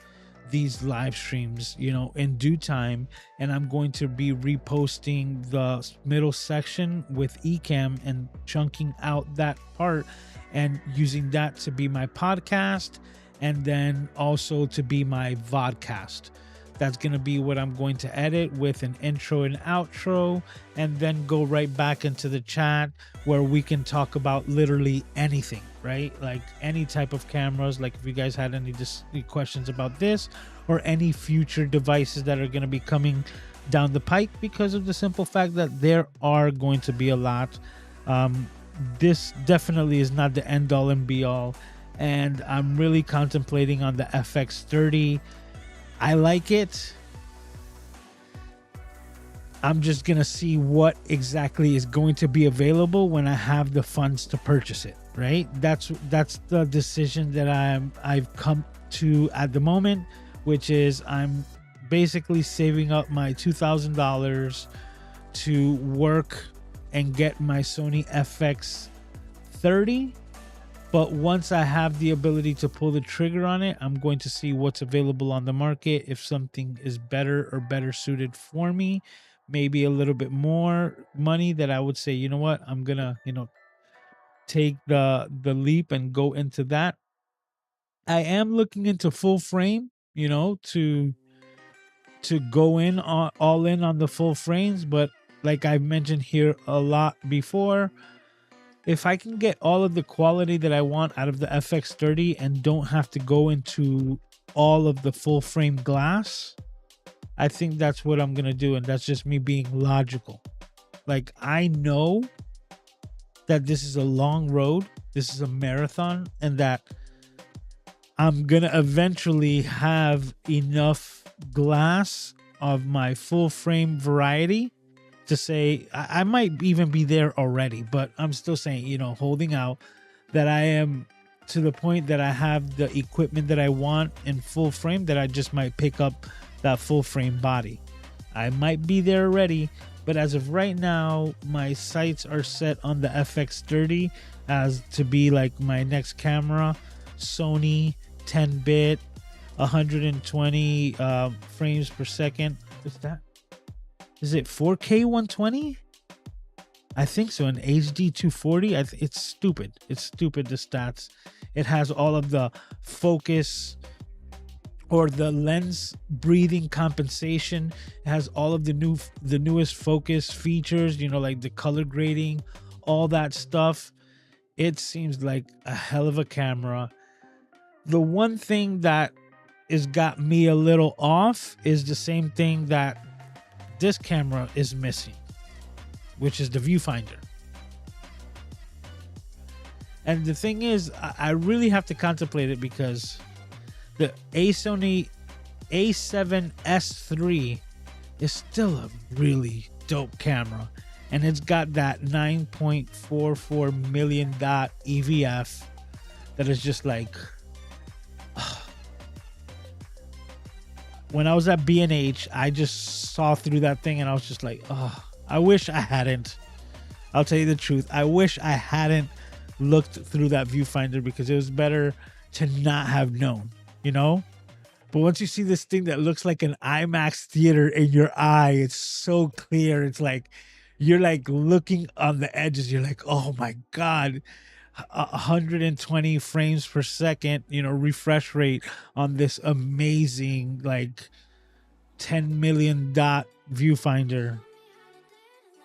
these live streams, you know, in due time, and I'm going to be reposting the middle section with Ecamm and chunking out that part and using that to be my podcast, and then also to be my vodcast. That's going to be what I'm going to edit with an intro and outro, and then go right back into the chat where we can talk about literally anything, right? Like any type of cameras. Like if you guys had any questions about this or any future devices that are going to be coming down the pike, because of the simple fact that there are going to be a lot. This definitely is not the end all and be all. And I'm really contemplating on the FX30. I like it. I'm just gonna see what exactly is going to be available when I have the funds to purchase it, right? That's the decision that I've come to at the moment, which is I'm basically saving up my $2,000 to work and get my Sony FX30. But once I have the ability to pull the trigger on it, I'm going to see what's available on the market. If something is better or better suited for me, maybe a little bit more money, that I would say, you know what, I'm gonna, you know, take the leap and go into that. I am looking into full frame, you know, to go in on all in on the full frames. But like I've mentioned here a lot before, if I can get all of the quality that I want out of the FX30 and don't have to go into all of the full frame glass, I think that's what I'm going to do. And that's just me being logical. Like, I know that this is a long road. This is a marathon, and that I'm going to eventually have enough glass of my full frame variety to say I might even be there already, but I'm still saying, you know, holding out that I am to the point that I have the equipment that I want in full frame, that I just might pick up that full frame body. I might be there already, but as of right now, my sights are set on the FX30 as to be like my next camera. Sony 10-bit, 120 frames per second. What's that? Is it 4K 120? I think so. An HD 240. It's stupid. It's stupid, the stats. It has all of the focus or the lens breathing compensation. It has all of the newest focus features, you know, like the color grading, all that stuff. It seems like a hell of a camera. The one thing that has got me a little off is the same thing that this camera is missing, which is the viewfinder. And the thing is, I really have to contemplate it, because the Sony A7S III is still a really dope camera, and it's got that 9.44 million dot EVF that is just like, when I was at B&H, I just saw through that thing and I was just like, oh, I wish I hadn't. I'll tell you the truth. I wish I hadn't looked through that viewfinder, because it was better to not have known, you know? But once you see this thing that looks like an IMAX theater in your eye, it's so clear. It's like, you're like looking on the edges. You're like, oh my God. 120 frames per second, you know, refresh rate on this amazing like 10 million dot viewfinder.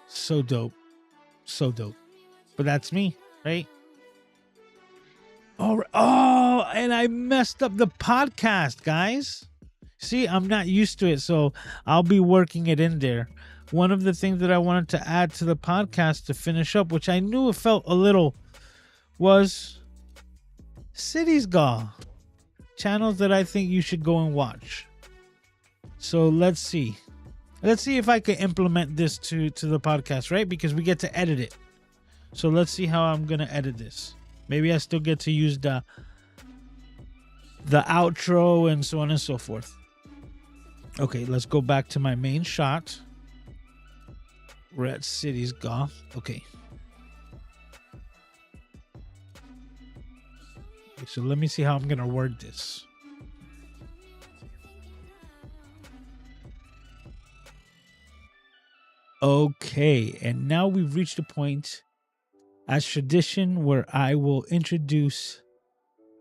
So dope. But that's me, right? Oh, and I messed up the podcast, guys. See, I'm not used to it, so I'll be working it in there. One of the things that I wanted to add to the podcast to finish up, which I knew it felt a little, was City's Gall. channels that I think you should go and watch. So let's see. Let's see if I can implement this to the podcast, right? Because we get to edit it. So let's see how I'm going to edit this. Maybe I still get to use the outro and so on and so forth. Okay, let's go back to my main shot. We're at Cities Goth. Okay. So let me see how I'm going to word this. Okay, and now we've reached a point as tradition where I will introduce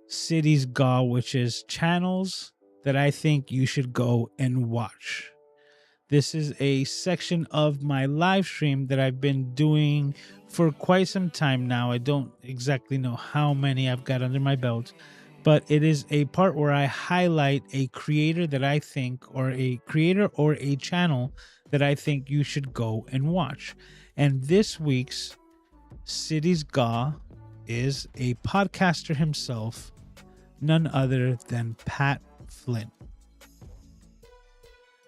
Cities Ga, which is channels that I think you should go and watch. This is a section of my live stream that I've been doing for quite some time now. I don't exactly know how many I've got under my belt, but it is a part where I highlight a creator that I think, or a creator or a channel that I think you should go and watch. And this week's Cities Ga is a podcaster himself, none other than Pat Flynn.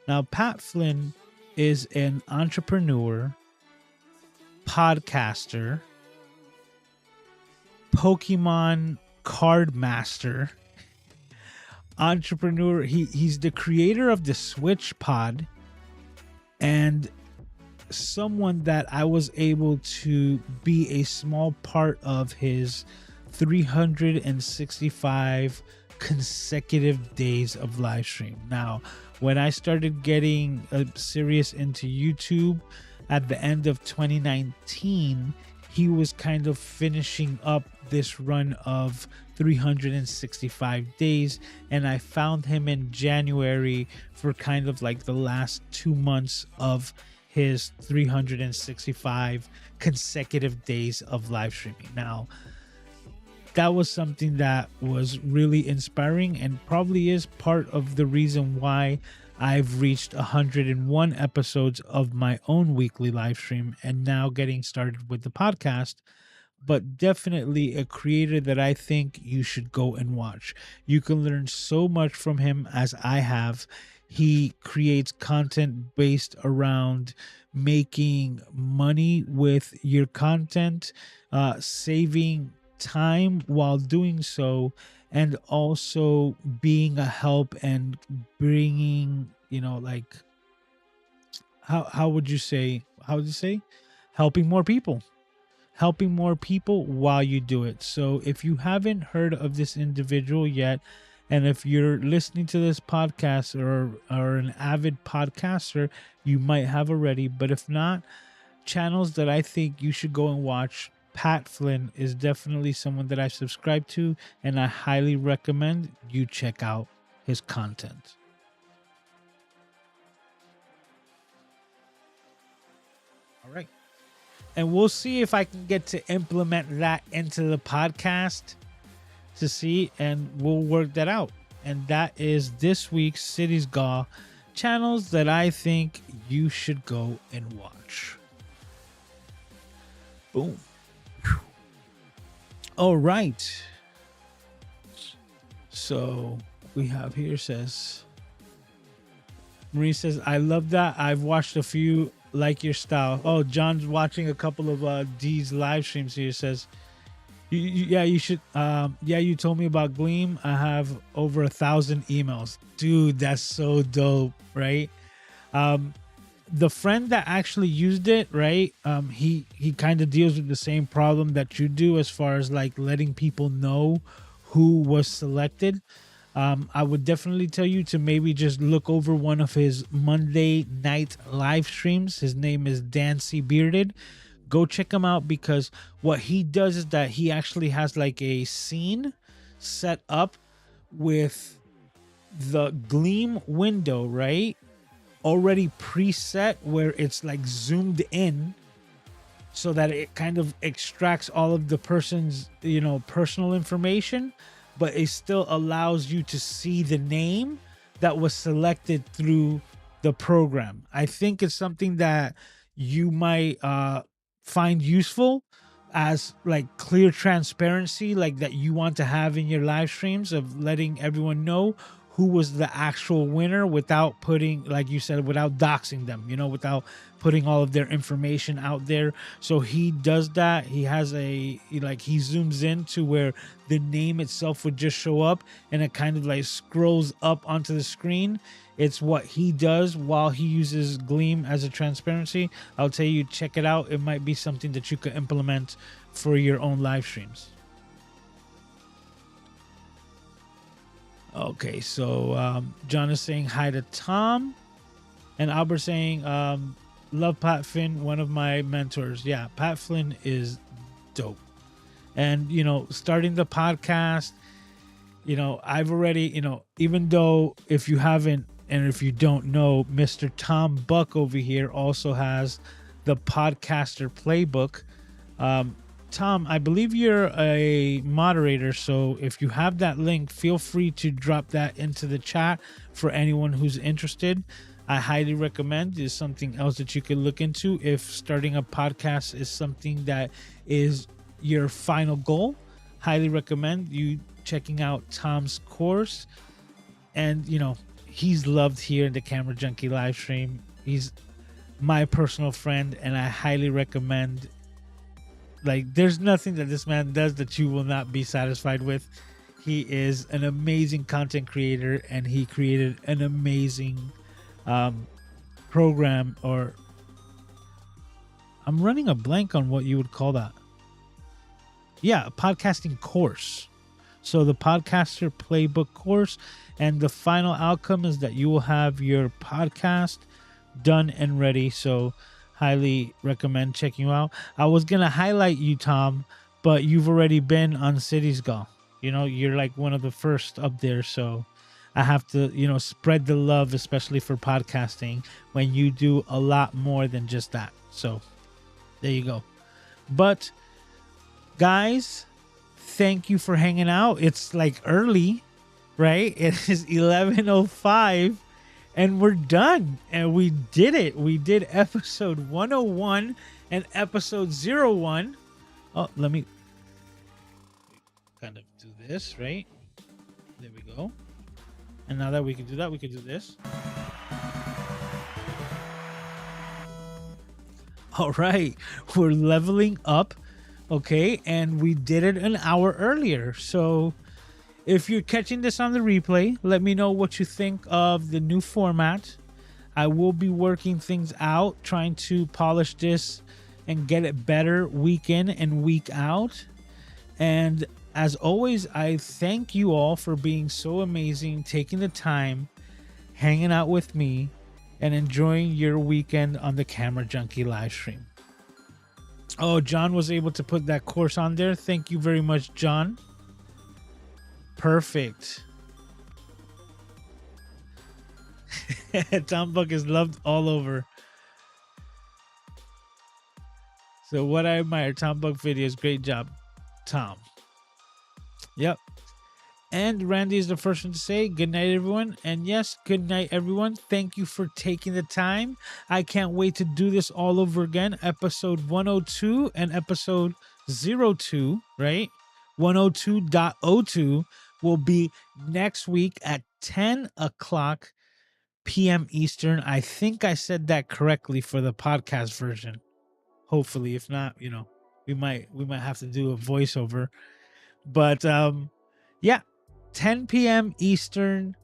Now, Pat Flynn is an entrepreneur, podcaster, Pokemon card master, entrepreneur. He's the creator of the Switch Pod, and someone that I was able to be a small part of his 365 consecutive days of live stream. Now, when I started getting serious into YouTube at the end of 2019, he was kind of finishing up this run of 365 days, and I found him in January for kind of like the last 2 months of his 365 consecutive days of live streaming. Now, that was something that was really inspiring and probably is part of the reason why I've reached 101 episodes of my own weekly live stream and now getting started with the podcast. But definitely a creator that I think you should go and watch. You can learn so much from him, as I have. He creates content based around making money with your content, saving time while doing so, and also being a help and bringing, like, how would you say helping more people while you do it. So if you haven't heard of this individual yet, and if you're listening to this podcast or an avid podcaster, you might have already, but if not, channels that I think you should go and watch. Pat Flynn is definitely someone that I subscribe to, and I highly recommend you check out his content. All right. And we'll see if I can get to implement that into the podcast to see, and we'll work that out. And that is this week's Cities Ga, channels that I think you should go and watch. Boom. All right. So we have here Marie says, I love that. I've watched a few like your style. Oh, John's watching a couple of D's live streams here. Says, you should. You told me about Gleam. I have over 1,000 emails. Dude, that's so dope, right? The friend that actually used it, right? He kind of deals with the same problem that you do as far as like letting people know who was selected. I would definitely tell you to maybe just look over one of his Monday night live streams. His name is Dancy Bearded. Go check him out, because what he does is that he actually has like a scene set up with the Gleam window, right? Already preset, where it's like zoomed in so that it kind of extracts all of the person's, personal information, but it still allows you to see the name that was selected through the program. I think it's something that you might find useful as like clear transparency, like that you want to have in your live streams, of letting everyone know who was the actual winner without putting, like you said, without doxing them, without putting all of their information out there. So he does that. He has he zooms in to where the name itself would just show up, and it kind of like scrolls up onto the screen. It's what he does while he uses Gleam as a transparency. I'll tell you, check it out. It might be something that you could implement for your own live streams. Okay, so John is saying hi to Tom, and Albert saying love Pat Flynn, one of my mentors. Yeah, Pat Flynn is dope. And starting the podcast, I've already, even though if you haven't, and if you don't know, Mr. Tom Buck over here also has the Podcaster Playbook. Tom, I believe you're a moderator, so if you have that link, feel free to drop that into the chat for anyone who's interested. I highly recommend. It's something else that you could look into if starting a podcast is something that is your final goal. Highly recommend you checking out Tom's course. And, he's loved here in the Camera Junkie live stream. He's my personal friend, and I highly recommend. Like, there's nothing that this man does that you will not be satisfied with. He is an amazing content creator, and he created an amazing program, or I'm running a blank on what you would call that. Yeah, a podcasting course. So the Podcaster Playbook course, and the final outcome is that you will have your podcast done and ready. So highly recommend checking you out. I was going to highlight you, Tom, but you've already been on Cities Go. You're like one of the first up there. So I have to, spread the love, especially for podcasting, when you do a lot more than just that. So there you go. But guys, thank you for hanging out. It's like early, right? It is 11:05. And we're done. And we did it. We did episode 101 and episode 01. Oh, let me kind of do this, right? There we go. And now that we can do that, we can do this. All right. We're leveling up. Okay. And we did it an hour earlier. So if you're catching this on the replay, let me know what you think of the new format. I will be working things out, trying to polish this and get it better week in and week out. And as always, I thank you all for being so amazing, taking the time, hanging out with me, and enjoying your weekend on the Camera Junkie live stream. Oh, John was able to put that course on there. Thank you very much, John. Perfect. Tom Buck is loved all over. So what I admire, Tom Buck videos. Great job, Tom. Yep. And Randy is the first one to say good night, everyone. And yes, good night, everyone. Thank you for taking the time. I can't wait to do this all over again. Episode 102 and episode 02, right? 102.02 will be next week at 10 o'clock p.m. Eastern. I think I said that correctly for the podcast version. Hopefully, if not, we might have to do a voiceover. But yeah, 10 p.m. Eastern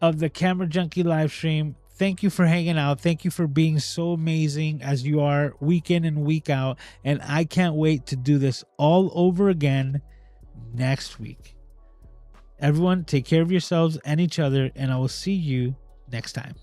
of the Camera Junkie live stream. Thank you for hanging out. Thank you for being so amazing as you are week in and week out. And I can't wait to do this all over again next week. Everyone, take care of yourselves and each other, and I will see you next time.